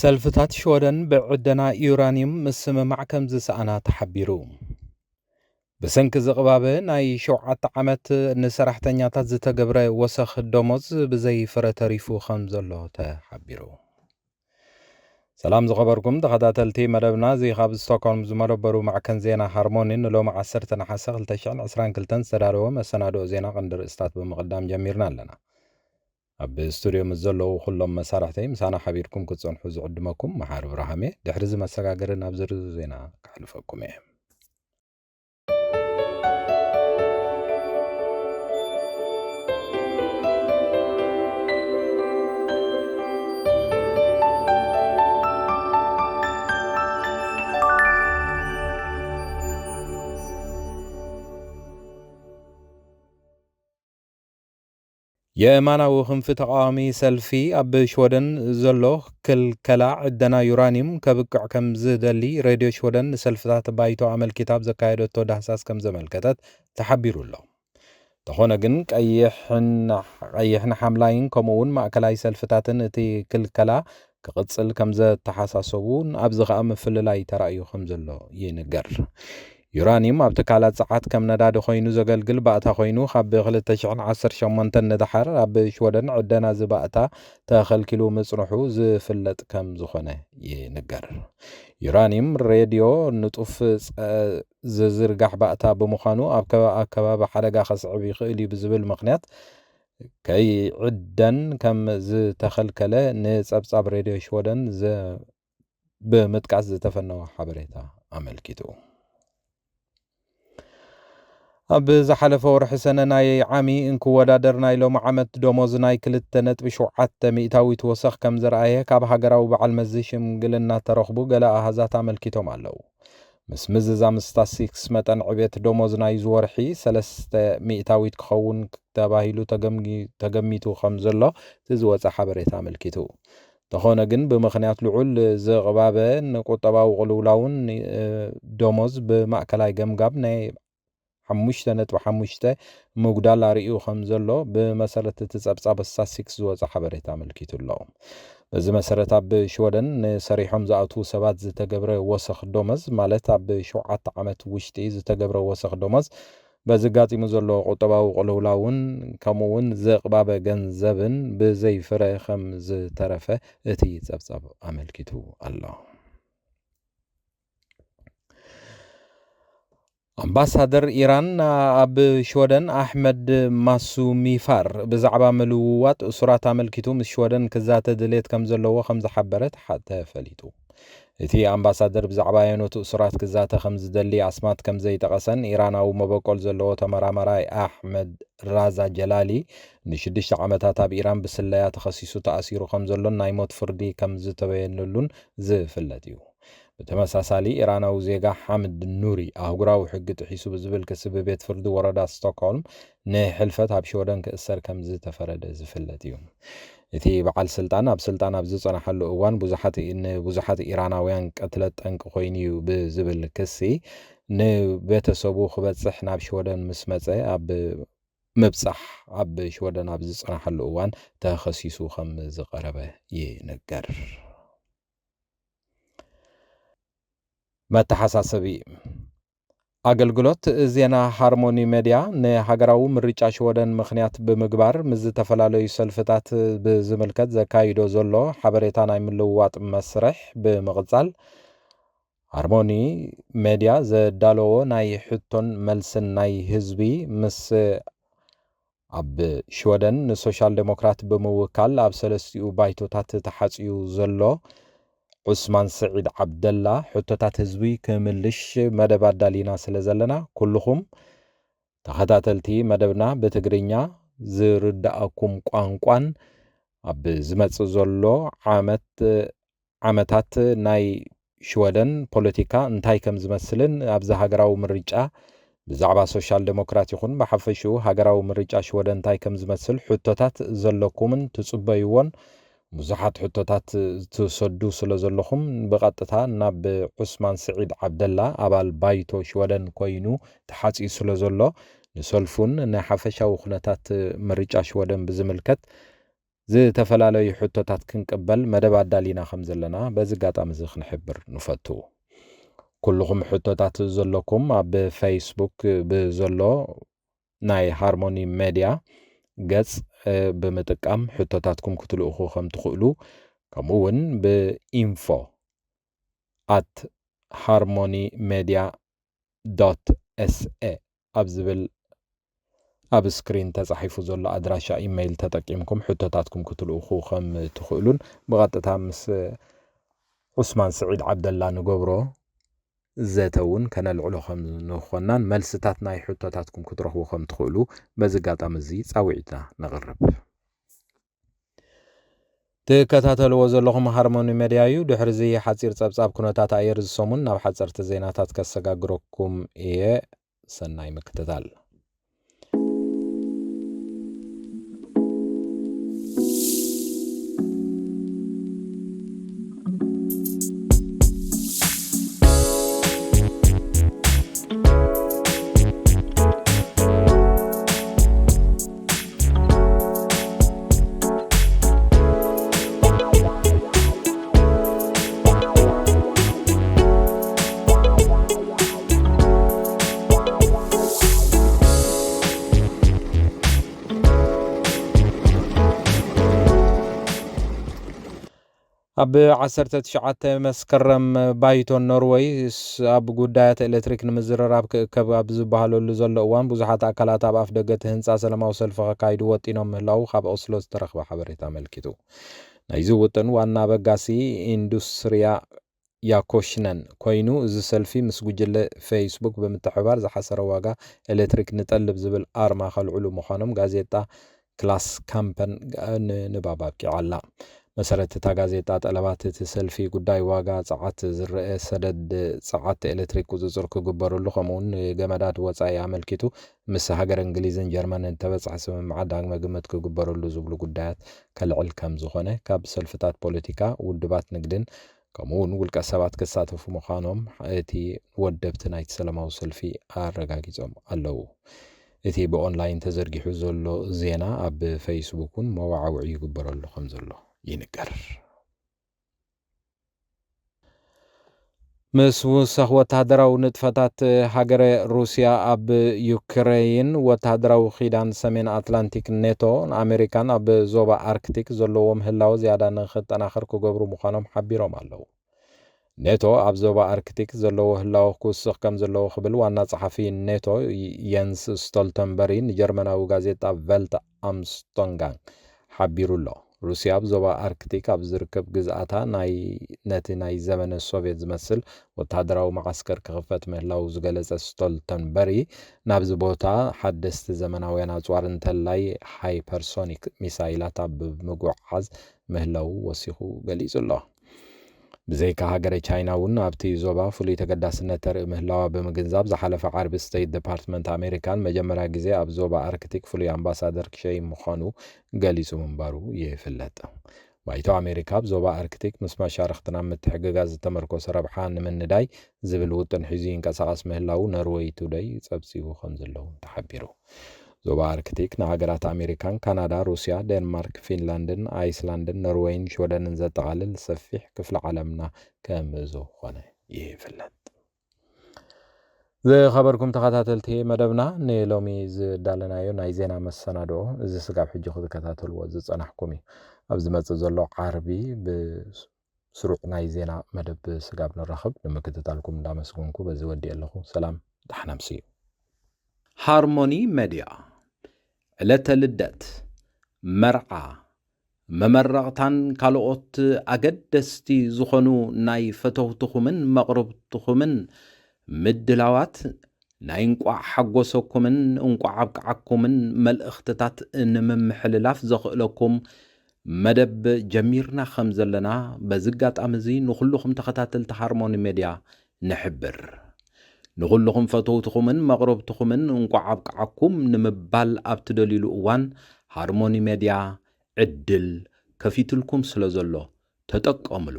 ሰልፍታት ሽወደን ብዕደና ዩራኒየም ምስም ማዕከም ዝሰኣና ተሓቢሩ ብሰንኪ ዝቕባበ ናይ 7 ዓመት ንሰራሕተኛታት ዝተገብረ ወሰኽ ደሞዝ ብዘይ ፍረ ተሪፉ ከም ዘሎ ተሓቢሩ ሰላም ዝኸበርኩም ተኸታተልቲ መደብና እዚ ካብ ስቶክሆልም ዝመረበሩ ማዕከን ዜና ሃርሞኒ ንሎሚ 10 ናሓሰ 2022 ዝተዳለወ መሰናዶ ዜና ቀንዲ ርእስታት ብምቕዳም ጀሚርና ኣለና ኣብ ስቱድዮ መዘለው ኩሎም መሳርሕተይ ምሳና ሓቢርኩም ክትጸንሑ ዝዕድመኩም መሓር ብርሃሜ ድሕሪ ዚ መሰጋገሪ ናብ ዝርዝር ዜና ክሕልፈኩም እየ የማናዊ ክንፊ ተቃዋሚ ሰልፊ ኣብ ሽወደን ዘሎ ክልከላ ዕደና ዩራኒየም ከብቅዕ ከም ዝደሊ ሬድዮ ሽወደን ሰልፍታት ባይቶ ኣመልኪታብ ዘካየደቶ ዳህሳስ ከም ዘመልከተት ተሓቢሩ ኣሎ ተኾነ ግን ቀይሕን ሓምላይን ከምኡውን ማእከላይ ሰልፍታትን እቲ ክልከላ ክቕጽል ከም ዘተሓሳሰቡን ኣብዚ ኸኣ ምፍልላይ ተራእዩ ከም ዘሎ ይንገር ዩራኒየም ኣብ ትካላት ፀዓት ከም ነዳዲ ኮይኑ ዘገልግል ባእታ ኮይኑ ካብ 2018 ንድሓር ኣብ ሽወደን ዕደና ዝባእታ ተኸልኪሉ ምጽንሑ ዝፍለጥ ከም ዝኾነ ይንገር ዩራኒየም ሬድዮ ንጡፍ ዝዝርጋሕ ባእታ ብምዃኑ ኣብ ከባቢ ሓደጋ ከስዕብ ይኽእል እዩ ብዝብል ምኽንያት ከይዕደን ከም ዝተኸልከለ ንጸብጻብ ሬድዮ ሽወደን ብምጥቃስ ዝተፈነወ ሓበሬታ ኣመልኪቱ ኣብ ዝሓለፈ ወርሒ ሰነ ናይ ዓሚ እንክወዳደር ናይ ሎሚ ዓመት ደሞዝ ናይ 2.7 ሚእታዊት ወሰኽ ከም ዘረኣየ ካብ ሃገራዊ በዓል መዚ ሽምግልና ተረኽቡ ገለ ኣሃዛት ኣመልኪቶም ኣለዉ ምስ ምዝዛም ስታትስቲክስ መጠን ዕብየት ደሞዝ ናይ ዝወርሒ 3 ሚእታዊት ክኸውን ተባሂሉ ተገሚቱ ከም ዘሎ ዝወፀ ሓበሬታ ኣመልኪቱ ተኾነ ግን ብምኽንያት ልዑል ዝቕባበ ንቁጠባዊ ቅልውላውን ደሞዝ ብማእከላይ ገምጋም ናይ 5.5 ምጉዳል ኣርእዩ ከም ዘሎ ብመሰረት እቲ ጸብጻብ ስታትስቲክስ ዝወፀ ሓበሬታ ኣመልኪቱ ኣሎ በዚ መሰረት ኣብ ሽወደን ንሰሪሖም ዝኣትዉ ሰባት ዝተገብረ ወሰኽ ደሞዝ ማለት ኣብ 7 ዓመት ውሽጢ ዝተገብረ ወሰኽ ደሞዝ በዝጋጢሙ ዘሎ ቁጠባዊ ቅልውላውን ከምኡውን ዘቕባበ ገንዘብን ብዘይፍረ ከም ዝተረፈ እቲ ጸብጻብ ኣመልኪቱ ኣሎ ኣምባሳደር ኢራን ኣብ ሽወደን ኣሕመድ ማሱሚፋር ብዛዕባ ምልውዋጥ እሱራት ኣመልኪቱ ምስ ሽወደን ክዛተ ድሌት ከም ዘለዎ ከም ዝሓበረት ተፈሊጡ እቲ ኣምባሳደር ብዛዕባ የነቱ እሱራት ክዛተ ከም ዝደሊ ኣስማት ከም ዘይጠቐሰን ኢራናዊ መበቆል ዘለዎ ተመራማራይ ኣሕመድ ራዛ ጀላሊ ን6 ዓመታት ኣብ ኢራን ብስለያ ተኸሲሱ ተኣሲሩ ከም ዘሎን ናይ ሞት ፍርዲ ከም ዝተበየነሉን ዝፍለጥ እዩ በተመሳሳሊ ኢራናዊ ዜጋ ሐምድ ኑሪ ኣህጉራዊ ሕጊ ጥሒሱ ብዝብል ክሲ ብቤት ፍርዲ ወረዳ ስቶክሆልም ንሕልፈት ኣብ ሽወደን ክእሰር ከም ዝተፈረደ ዝፍለጥ እዩ እቲ በዓል ስልጣን ኣብ ስልጣን ኣብ ዝጸናሐሉ እዋን ብዙሓት ኢራናውያን ቀትለት ጠንቂ ኮይኑ እዩ ብዝብል ክሲ ንቤተሰቡ ክበጽሕ ናብ ሽወደን ምስ መጸ ኣብ ምብጻሕ ኣብ ሽወደን ኣብ ዝጸናሐሉ እዋን ተኸሲሱ ከም ዝቐረበ ይንገር መተሓሳሰቢ ኣገልግሎት ዜና ሃርሞኒ ሜድያ ንሃገራዊ ምርጫ ሽወደን ምኽንያት ብምግባር ምስ ዝተፈላለዩ ሰልፍታት ብዝምልከት ዘካይዶ ዘሎ ሓበሬታ ናይ ምልውዋጥ መስርሕ ብምቕጻል ሃርሞኒ ሜድያ ዘዳለዎ ናይ ሕቶን መልስን ናይ ህዝቢ ምስ ኣብ ሽወደን ንሶሻል ዴሞክራት ብምውካል ኣብ ሰለስቲኡ ባይቶታት ተሓጽዩ ዘሎ ዑስማን ስዒድ ዓብደላ ሕቶታት ህዝቢ ክምልሽ መደብ ኣዳሊና ስለ ዘለና ኩልኹም ተኸታተልቲ መደብና ብትግርኛ ዝርዳኣኩም ቋንቋን ኣብ ዝመጽእ ዘሎ ዓመታት ናይ ሽወደን ፖለቲካ እንታይ ከም ዝመስልን ኣብ ሃገራዊ ምርጫ ብዛዕባ ሶሻል ዴሞክራት ይኹን ብሓፈሽኡ ሃገራዊ ምርጫ ሽወደን እንታይ ከም ዝመስል ሕቶታት ዘለኩምን ትጽበይዎን ብዙሓት ሕቶታት ትሰዱ ስለ ዘለኹም ብቐጥታ ናብ ዑስማን ስዒድ ዓብደላ ኣባል ባይቶ ሽወደን ኮይኑ ተሓጺኡ ስለ ዘሎ ንሰልፉን ንሓፈሻዊ ኩነታት ምርጫ ሽወደን ብዝምልከት ዝተፈላለዩ ሕቶታት ክንቅበል መደብ ኣዳሊና ከም ዘለና በዚ ጋጣሚ እዚ ክንሕብር ንፈቱ ኩልኩም ሕቶታት ዘለኩም ኣብ ፌስቡክ ብዘሎ ናይ ሃርሞኒ ሚድያ ገጽ ብምጥቃም ሕቶታትኩም ክትልእኹ ከም ትኽእሉ ከምኡውን info@harmonymedia.sa ኣብ ዝብል ኣብ ስክሪን ተጻሒፉ ዘሎ ኣድራሻ ኢሜይል ተጠቂምኩም ሕቶታትኩም ክትልእኹ ከም ትኽእሉን ብቐጥታ ምስ ዑስማን ስዒድ ዓብደላ ንገብሮ ዘተውን ከነልዕሎ ከም ንኾናን መልስታት ናይ ሕቶታትኩም ክትረኽቡ ከም ትኽእሉ በዚ ጋጣሚ እዚ ጻዊዕና ነቕርብ ተከታተልዎ ዘለኹም ሃርሞኒ ሚድያ እዩ ድሕሪ እዚ ሓፂር ጸብጻብ ኩነታት ኣየር ዝሰሙን ናብ ሓፀርቲ ዜናታት ከሰጋግረኩም እየ ሰናይ ምክትታል ኣብ 19 መስከረም ባይቶን ኖርዌይ ኣብ ጉዳያት ኤሌክትሪክ ንምዝርራብ ክእከብ ኣብ ዝበሃለሉ ዘሎ እዋን ብዙሓት ኣካላት ኣብ ኣፍ ደገ እቲ ህንፃ ሰላማዊ ሰልፊ ከካይዱ ወጢኖም ምህላው ካብ ኦስሎ ዝተረኽበ ሓበሬታ ኣመልኪቱ ናይዚ ውጥን ዋና በጋሲ ኢንዱስትሪያ ያኮሽነን ኮይኑ እዚ ሰልፊ ምስ ጉጅለ ፌስቡክ ብምትሕባር ዝሓሰረ ዋጋ ኤሌክትሪክ ንጠልብ ዝብል ኣርማ ከልዕሉ ምዃኖም ጋዜጣ ክላስ ካምፐን ንባብ ኣብቂዓላ መሰረት እታ ጋዜጣ ጠለባት እቲ ሰልፊ ጉዳይ ዋጋ ፀዓት ዝርአ ሰደድ ፀዓት ኤሌክትሪክ ቁፅፅር ክግበረሉ ከምኡውን ገመዳት ወፃኢ ኣመልኪቱ ምስ ሃገር እንግሊዝን ጀርመንን ተበፅሐ ስምምዓት ዳግመ ግምት ክግበረሉ ዝብሉ ጉዳያት ከልዕል ከም ዝኾነ ካብ ሰልፍታት ፖለቲካ ውድባት ንግድን ከምኡውን ውልቀ ሰባት ክሳተፉ ምዃኖም እቲ ወደብቲ ናይቲ ሰላማዊ ሰልፊ ኣረጋጊፆም ኣለዉ እቲ ብኦንላይን ተዘርጊሑ ዘሎ ዜና ኣብ ፌስቡክን መዋዕውዒ ይግበረሉ ከም ዘሎ ይንገር ምስ ውሳኽ ወታደራዊ ንጥፈታት ሃገረ ሩስያ ኣብ ዩክሬን ወታደራዊ ኺዳን ሰሜን ኣትላንቲክ ኔቶ ኣሜሪካን ኣብ ዞባ ኣርክቲክ ዘለዎ ምህላው ዝያዳ ንኽጠናኸር ክገብሩ ምዃኖም ሓቢሮም ኣለዉ ኔቶ ኣብ ዞባ ኣርክቲክ ዘለዎ ህላው ክውስኽ ከም ዘለዎ ክብል ዋና ጸሓፊ ኔቶ የንስ ስቶልተንበሪ ንጀርመናዊ ጋዜጣ ቬልት ኣምስቶንጋን ሓቢሩ ኣሎ ሩስያ ኣብ ዞባ ኣርክቲክ ኣብ ዝርከብ ግዝኣታ ነቲ ናይ ዘመነ ሶቪየት ዝመስል ወታደራዊ ማዓስከር ክኽፈት ምህላው ዝገለጸ ስቶልተንበሪ ናብዚ ቦታ ሓደስቲ ዘመናውያን ኣጽዋር እንተላይ ሃይፐርሶኒክ ሚሳይላት ኣብ ምጉዕዓዝ ምህላው ወሲኹ ገሊጹ ኣሎ ብዘይካ ሃገረ ቻይና እውን ኣብቲ ዞባ ፍሉይ ተገዳስነት ተርኢ ምህላዋ ብምግንዛብ ዝሓለፈ ዓርቢ ስቴት ዲፓርትመንት ኣሜሪካን መጀመርያ ግዜ ኣብ ዞባ ኣርክቲክ ፍሉይ ኣምባሳደር ክሸይም ምዃኑ ገሊጹ ምንባሩ ይፍለጥ ባይቶ ኣሜሪካ ኣብ ዞባ ኣርክቲክ ምስ መሻርክትና ምትሕግጋዝ ዝተመርኮሰ ረብሓ ንምንዳይ ዝብል ውጥን ሒዙ ይንቀሳቐስ ምህላው ኖርዌይ ቱዴይ ጸብጺቡ ከም ዘለዎ ተሓቢሩ ዞባ ኣርክቲክ ንሃገራት ኣሜሪካን ካናዳ ሩስያ ዴንማርክ ፊንላንድን ኣይስላንድን ኖርዌይን ሽወደንን ዘጠቓልል ሰፊሕ ክፍሊ ዓለምና ከም ዝኾነ ይፍለጥ ዝኸበርኩም ተኸታተልቲ መደብና ንሎሚ ዝዳለናዮ ናይ ዜና መሰናድኦ እዚ ስጋብ ሕጂ ክትከታተልዎ ዝጸናሕኩም እዩ ኣብ ዝመጽእ ዘሎ ዓርቢ ብስሩዕ ናይ ዜና መደብ ስጋብ ንረኽብ ንምክትታልኩም እንዳመስግንኩ በዚ ወዲ ኣለኹ ሰላም ደሕና ምሲዩ ሃርሞኒ ሚድያ ዕለተ ልደት መርዓ መመረቕታን ካልኦት ኣገደስቲ ዝኾኑ ናይ ፈተውትኹምን መቕረብትኹምን ምድላዋት ናይ እንቋዕ ሓጎሰኩምን እንቋዕ ኣብቅዓኩምን መልእኽትታት ንምምሕልላፍ ዘኽእለኩም መደብ ጀሚርና ከም ዘለና በዚ ኣጋጣሚ እዚ ንኹልኹም ተኸታተልቲ ሃርሞኒ ሚድያ ንሕብር ንኹልኹም ፈተውትኹምን መቕረብትኹምን እንቋዕ ኣብቅዓኩም ንምባል ኣብ ትደሊሉ እዋን ሃርሞኒ ሚድያ ዕድል ከፊትልኩም ስለ ዘሎ ተጠቀምሉ